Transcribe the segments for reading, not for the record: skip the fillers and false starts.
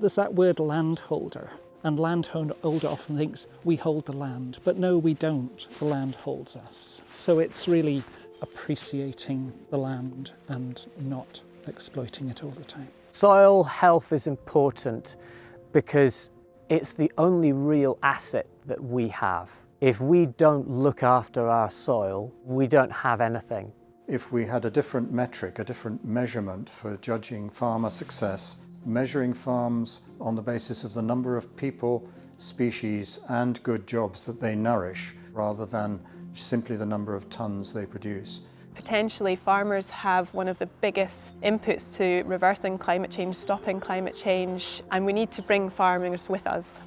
There's that word landholder, and landholder often thinks we hold the land, but no, we don't. The land holds us. So it's really appreciating the land and not exploiting it all the time. Soil health is important because it's the only real asset that we have. If we don't look after our soil, we don't have anything. If we had a different metric, a different measurement for judging farmer success, measuring farms on the basis of the number of people, species and good jobs that they nourish, rather than simply the number of tonnes they produce. Potentially farmers have one of the biggest inputs to reversing climate change, stopping climate change, and we need to bring farmers with us.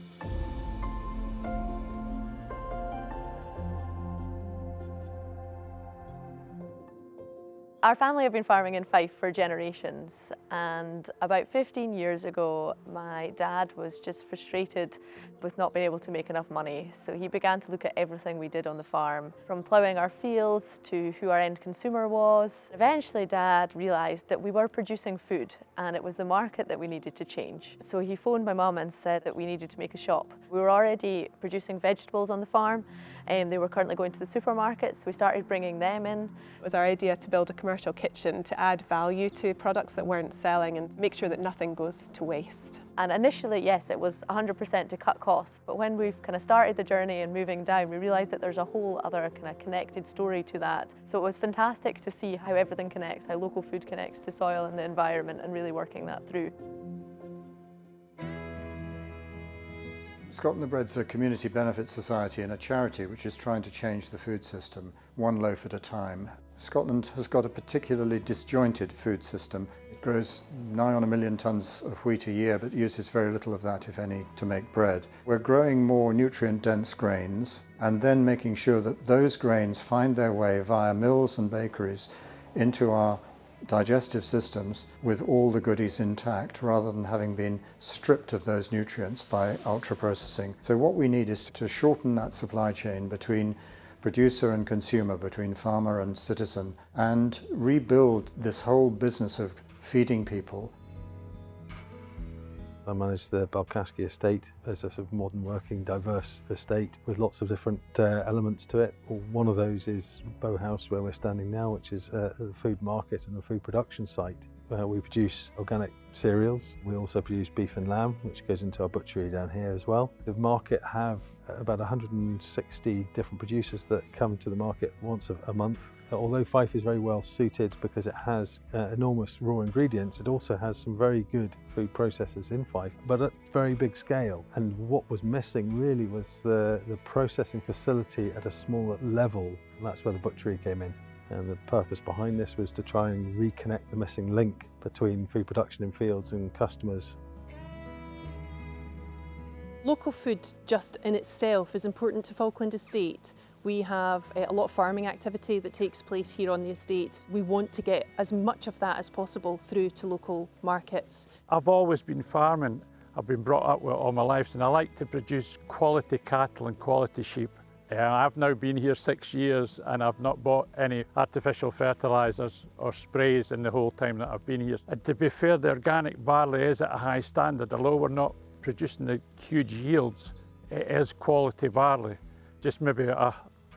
Our family have been farming in Fife for generations, and about 15 years ago my dad was just frustrated with not being able to make enough money. So he began to look at everything we did on the farm, from ploughing our fields to who our end consumer was. Eventually Dad realised that we were producing food and it was the market that we needed to change. So he phoned my mum and said that we needed to make a shop. We were already producing vegetables on the farm and they were currently going to the supermarkets, so we started bringing them in. It was our idea to build a commercial kitchen to add value to products that weren't selling and make sure that nothing goes to waste. And initially, yes, it was 100% to cut costs, but when we've kind of started the journey and moving down, we realised that there's a whole other kind of connected story to that. So it was fantastic to see how everything connects, how local food connects to soil and the environment, and really working that through. Scotland the Bread's a community benefit society and a charity which is trying to change the food system, one loaf at a time. Scotland has got a particularly disjointed food system. It grows nigh on 1 million tonnes of wheat a year, but uses very little of that, if any, to make bread. We're growing more nutrient-dense grains and then making sure that those grains find their way via mills and bakeries into our digestive systems with all the goodies intact, rather than having been stripped of those nutrients by ultra-processing. So what we need is to shorten that supply chain between producer and consumer, between farmer and citizen, and rebuild this whole business of feeding people. I manage the Balcaski estate as a sort of modern working diverse estate with lots of different elements to it. One of those is Bow House, where we're standing now, which is the food market and the food production site. We produce organic cereals. We also produce beef and lamb, which goes into our butchery down here as well. The market have about 160 different producers that come to the market once a month. Although Fife is very well suited because it has enormous raw ingredients, it also has some very good food processors in Fife, but at very big scale. And what was missing really was the processing facility at a smaller level, and that's where the butchery came in. And the purpose behind this was to try and reconnect the missing link between food production in fields and customers. Local food just in itself is important to Falkland Estate. We have a lot of farming activity that takes place here on the estate. We want to get as much of that as possible through to local markets. I've always been farming. I've been brought up with it all my life, and I like to produce quality cattle and quality sheep. I've now been here 6 years and I've not bought any artificial fertilisers or sprays in the whole time that I've been here. And to be fair, the organic barley is at a high standard. Although we're not producing the huge yields, it is quality barley, just maybe a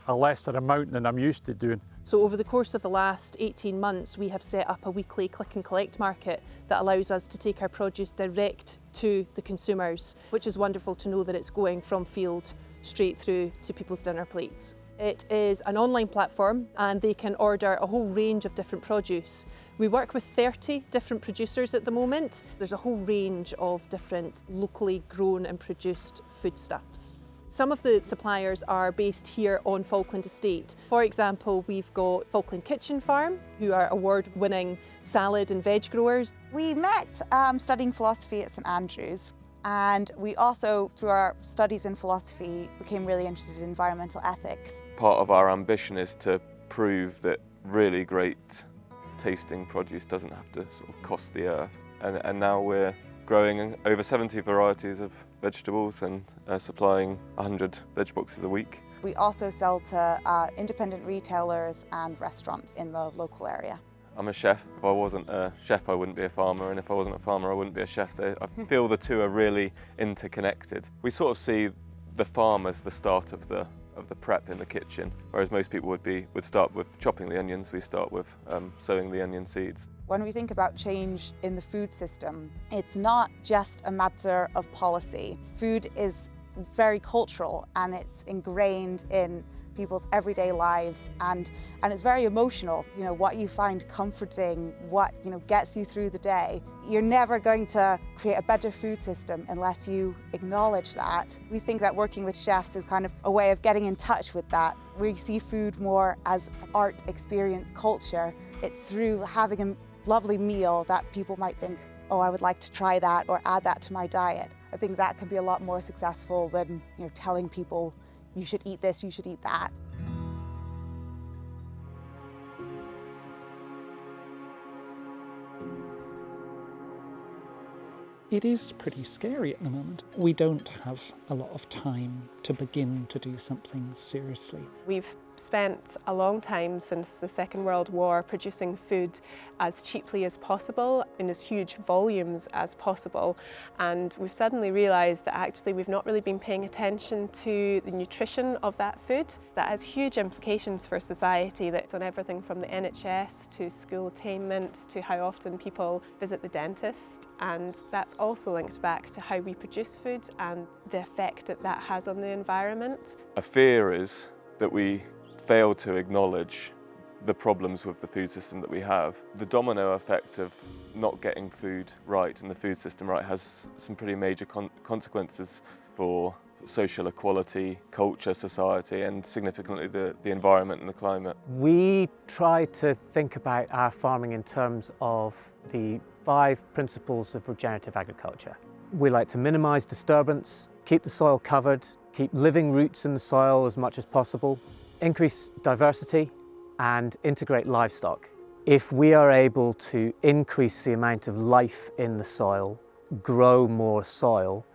lesser amount than I'm used to doing. So over the course of the last 18 months, we have set up a weekly click and collect market that allows us to take our produce direct to the consumers, which is wonderful to know that it's going from field straight through to people's dinner plates. It is an online platform and they can order a whole range of different produce. We work with 30 different producers at the moment. There's a whole range of different locally grown and produced foodstuffs. Some of the suppliers are based here on Falkland Estate. For example, we've got Falkland Kitchen Farm, who are award-winning salad and veg growers. We met studying philosophy at St Andrews, and we also, through our studies in philosophy, became really interested in environmental ethics. Part of our ambition is to prove that really great tasting produce doesn't have to sort of cost the earth. And now we're growing over 70 varieties of vegetables and supplying 100 veg boxes a week. We also sell to independent retailers and restaurants in the local area. I'm a chef. If I wasn't a chef, I wouldn't be a farmer, and if I wasn't a farmer, I wouldn't be a chef. I feel the two are really interconnected. We sort of see the farm as the start of the prep in the kitchen, whereas most people would start with chopping the onions. We start with sowing the onion seeds. When we think about change in the food system, it's not just a matter of policy. Food is very cultural and it's ingrained in people's everyday lives, and it's very emotional. You know, what you find comforting, what gets you through the day. You're never going to create a better food system unless you acknowledge that. We think that working with chefs is kind of a way of getting in touch with that. We see food more as art, experience, culture. It's through having a lovely meal that people might think, oh, I would like to try that or add that to my diet. I think that can be a lot more successful than telling people you should eat this, you should eat that. It is pretty scary at the moment. We don't have a lot of time to begin to do something seriously. We've spent a long time since the Second World War producing food as cheaply as possible in as huge volumes as possible, and we've suddenly realised that actually we've not really been paying attention to the nutrition of that food. That has huge implications for society. That's on everything from the NHS to school attainment to how often people visit the dentist, and that's also linked back to how we produce food and the effect that that has on the environment. A fear is that we fail to acknowledge the problems with the food system that we have. The domino effect of not getting food right and the food system right has some pretty major consequences for social equality, culture, society, and significantly the environment and the climate. We try to think about our farming in terms of the 5 principles of regenerative agriculture. We like to minimise disturbance, keep the soil covered, keep living roots in the soil as much as possible, increase diversity, and integrate livestock. If we are able to increase the amount of life in the soil, grow more soil,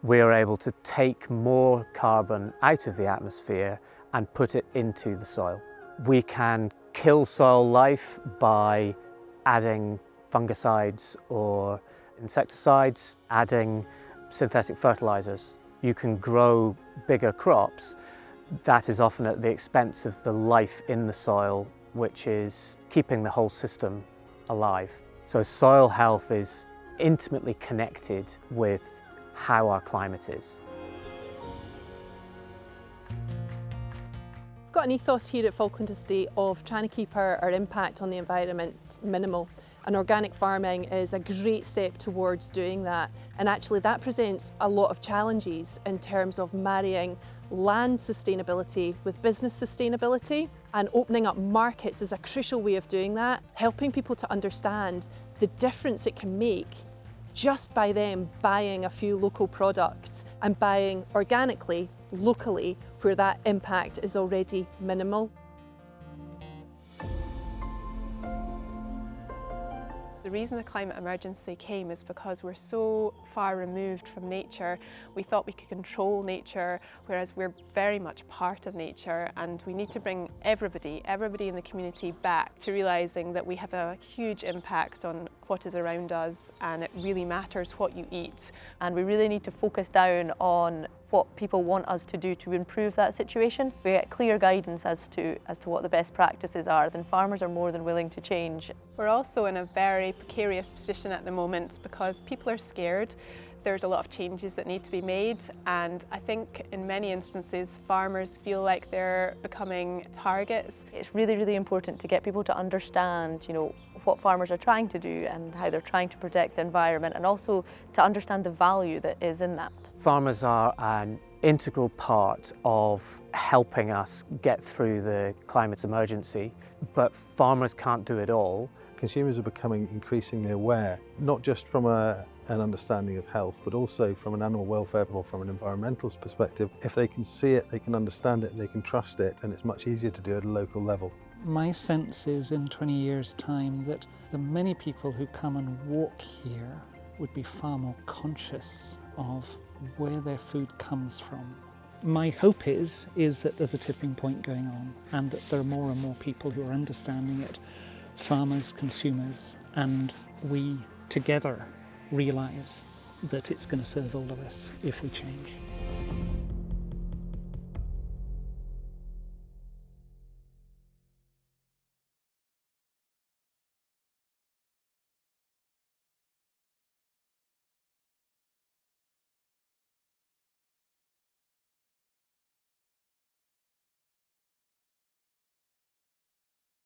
we are able to take more carbon out of the atmosphere and put it into the soil. We can kill soil life by adding fungicides or insecticides, adding synthetic fertilizers. You can grow bigger crops. That is often at the expense of the life in the soil, which is keeping the whole system alive. So soil health is intimately connected with how our climate is. We've got an ethos here at Falkland Estate of trying to keep our impact on the environment minimal. And organic farming is a great step towards doing that. And actually that presents a lot of challenges in terms of marrying land sustainability with business sustainability, and opening up markets is a crucial way of doing that, helping people to understand the difference it can make just by them buying a few local products and buying organically, locally, where that impact is already minimal. The reason the climate emergency came is because we're so far removed from nature. We thought we could control nature, whereas we're very much part of nature, and we need to bring everybody in the community back to realising that we have a huge impact on what is around us, and it really matters what you eat. And we really need to focus down on what people want us to do to improve that situation. If we get clear guidance as to what the best practices are, then farmers are more than willing to change. We're also in a very precarious position at the moment because people are scared. There's a lot of changes that need to be made, and I think in many instances farmers feel like they're becoming targets. It's really, really important to get people to understand, what farmers are trying to do and how they're trying to protect the environment, and also to understand the value that is in that. Farmers are an integral part of helping us get through the climate emergency, but farmers can't do it all. Consumers are becoming increasingly aware, not just from an understanding of health, but also from an animal welfare or from an environmental perspective. If they can see it, they can understand it, they can trust it, and it's much easier to do at a local level. My sense is in 20 years' time that the many people who come and walk here would be far more conscious of where their food comes from. My hope is that there's a tipping point going on, and that there are more and more people who are understanding it farmers, consumers, and we together realise that it's going to serve all of us if we change.